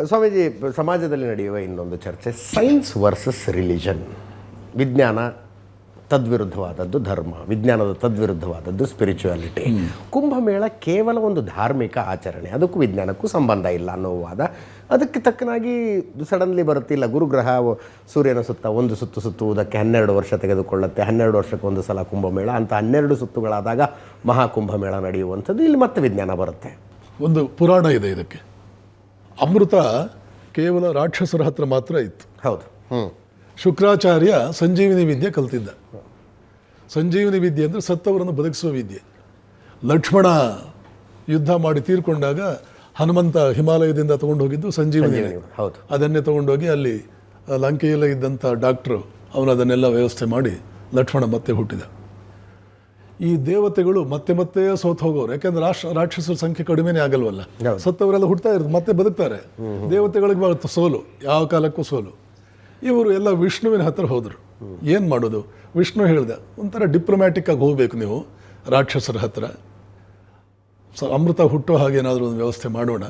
ಸ್ವಾಮೀಜಿ, ಸಮಾಜದಲ್ಲಿ ನಡೆಯುವ ಇನ್ನೊಂದು ಚರ್ಚೆ ಸೈನ್ಸ್ ವರ್ಸಸ್ ರಿಲಿಜನ್. ವಿಜ್ಞಾನ ತದ್ವಿರುದ್ಧವಾದದ್ದು ಧರ್ಮ, ವಿಜ್ಞಾನದ ತದ್ವಿರುದ್ಧವಾದದ್ದು ಸ್ಪಿರಿಚುಯಾಲಿಟಿ. ಕುಂಭಮೇಳ ಕೇವಲ ಒಂದು ಧಾರ್ಮಿಕ ಆಚರಣೆ, ಅದಕ್ಕೂ ವಿಜ್ಞಾನಕ್ಕೂ ಸಂಬಂಧ ಇಲ್ಲ ಅನ್ನೋ ವಾದ. ಅದಕ್ಕೆ ತಕ್ಕನಾಗಿ ಸಡನ್ಲಿ ಬರುತ್ತಿಲ್ಲ, ಗುರುಗ್ರಹ ಸೂರ್ಯನ ಸುತ್ತ ಒಂದು ಸುತ್ತುವುದಕ್ಕೆ 12 ವರ್ಷ ತೆಗೆದುಕೊಳ್ಳುತ್ತೆ, 12 ವರ್ಷಕ್ಕೆ ಒಂದು ಸಲ ಕುಂಭಮೇಳ ಅಂತ 12 ಸುತ್ತುಗಳಾದಾಗ ಮಹಾಕುಂಭಮೇಳ ನಡೆಯುವಂಥದ್ದು. ಇಲ್ಲಿ ಮತ್ತೆ ವಿಜ್ಞಾನ ಬರುತ್ತೆ. ಒಂದು ಪುರಾಣ ಇದೆ ಇದಕ್ಕೆ. ಅಮೃತ ಕೇವಲ ರಾಕ್ಷಸರ ಹತ್ರ ಮಾತ್ರ ಇತ್ತು. ಹೌದು. ಶುಕ್ರಾಚಾರ್ಯ ಸಂಜೀವಿನಿ ವಿದ್ಯೆ ಕಲ್ತಿದ್ದ. ಸಂಜೀವಿನಿ ವಿದ್ಯೆ ಅಂದರೆ ಸತ್ತವರನ್ನು ಬದುಕಿಸುವ ವಿದ್ಯೆ. ಲಕ್ಷ್ಮಣ ಯುದ್ಧ ಮಾಡಿ ತೀರ್ಕೊಂಡಾಗ ಹನುಮಂತ ಹಿಮಾಲಯದಿಂದ ತಗೊಂಡು ಹೋಗಿದ್ದು ಸಂಜೀವಿನಿ. ಹೌದು. ಅದನ್ನೇ ತಗೊಂಡೋಗಿ ಅಲ್ಲಿ ಲಂಕೆಯಲ್ಲೇ ಇದ್ದಂಥ ಡಾಕ್ಟ್ರು ಅವನು ಅದನ್ನೆಲ್ಲ ವ್ಯವಸ್ಥೆ ಮಾಡಿ ಲಕ್ಷ್ಮಣ ಮತ್ತೆ ಹುಟ್ಟಿದ. ಈ ದೇವತೆಗಳು ಮತ್ತೆ ಮತ್ತೆ ಸೋತು ಹೋಗೋರು, ಯಾಕೆಂದ್ರೆ ರಾಕ್ಷಸರ ಸಂಖ್ಯೆ ಕಡಿಮೆನೇ ಆಗಲ್ವಲ್ಲ. ಸತ್ತವರೆಲ್ಲ ಹುಡ್ತಾ ಇರೋದು ಮತ್ತೆ ಬದುಕ್ತಾರೆ. ದೇವತೆಗಳಿಗೆ ಸೋಲು, ಯಾವ ಕಾಲಕ್ಕೂ ಸೋಲು. ಇವರು ಎಲ್ಲ ವಿಷ್ಣುವಿನ ಹತ್ರ ಹೋದರು. ಏನು ಮಾಡೋದು? ವಿಷ್ಣು ಹೇಳ್ದ, ಒಂಥರ ಡಿಪ್ಲೊಮ್ಯಾಟಿಕ್ ಆಗಿ ಹೋಗಬೇಕು ನೀವು ರಾಕ್ಷಸರ ಹತ್ರ. ಅಮೃತ ಹುಟ್ಟೋ ಹಾಗೆ ಏನಾದರೂ ಒಂದು ವ್ಯವಸ್ಥೆ ಮಾಡೋಣ.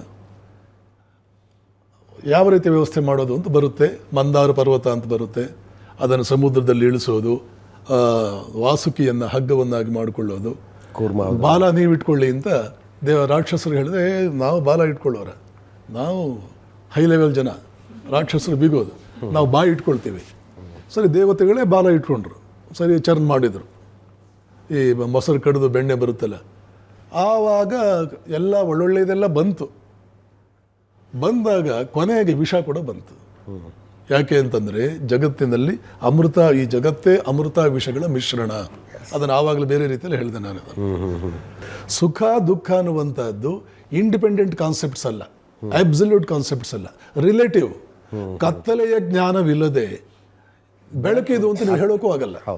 ಯಾವ ರೀತಿ ವ್ಯವಸ್ಥೆ ಮಾಡೋದು ಅಂತ ಬರುತ್ತೆ. ಮಂದಾರ ಪರ್ವತ ಅಂತ ಬರುತ್ತೆ, ಅದನ್ನು ಸಮುದ್ರದಲ್ಲಿ ಇಳಿಸೋದು, ವಾಸುಕಿಯನ್ನು ಹಗ್ಗವನ್ನಾಗಿ ಮಾಡಿಕೊಳ್ಳೋದು. ಬಾಲ ನೀವು ಇಟ್ಕೊಳ್ಳಿ ಅಂತ ರಾಕ್ಷಸರು ಹೇಳಿದ್ರೆ, ನಾವು ಬಾಲ ಇಟ್ಕೊಳ್ಳೋರ, ನಾವು ಹೈ ಲೆವೆಲ್ ಜನ, ರಾಕ್ಷಸರು ಬಿಗೋದು, ನಾವು ಬಾಯಿ ಇಟ್ಕೊಳ್ತೀವಿ. ಸರಿ, ದೇವತೆಗಳೇ ಬಾಲ ಇಟ್ಕೊಂಡ್ರು. ಸರಿ, ಚರ್ನ್ ಮಾಡಿದರು. ಈ ಮೊಸರು ಕಡಿದು ಬೆಣ್ಣೆ ಬರುತ್ತಲ್ಲ, ಆವಾಗ ಎಲ್ಲ ಒಳ್ಳೊಳ್ಳೆಯದೆಲ್ಲ ಬಂತು. ಬಂದಾಗ ಕೊನೆಗೆ ವಿಷ ಕೂಡ ಬಂತು. ಯಾಕೆ ಅಂತಂದರೆ ಜಗತ್ತಿನಲ್ಲಿ ಅಮೃತ, ಈ ಜಗತ್ತೇ ಅಮೃತ ವಿಷಗಳ ಮಿಶ್ರಣ. ಅದನ್ನು ಆವಾಗಲೇ ಬೇರೆ ರೀತಿಯಲ್ಲಿ ಹೇಳಿದೆ ನಾನು. ಸುಖ ದುಃಖ ಅನ್ನುವಂಥದ್ದು ಇಂಡಿಪೆಂಡೆಂಟ್ ಕಾನ್ಸೆಪ್ಟ್ಸ್ ಅಲ್ಲ, ಅಬ್ಸಲ್ಯೂಟ್ ಕಾನ್ಸೆಪ್ಟ್ಸ್ ಅಲ್ಲ, ರಿಲೇಟಿವ್. ಕತ್ತಲೆಯ ಜ್ಞಾನವಿಲ್ಲದೆ ಬೆಳಕಿದು ಅಂತ ನೀವು ಹೇಳೋಕ್ಕೂ ಆಗಲ್ಲ.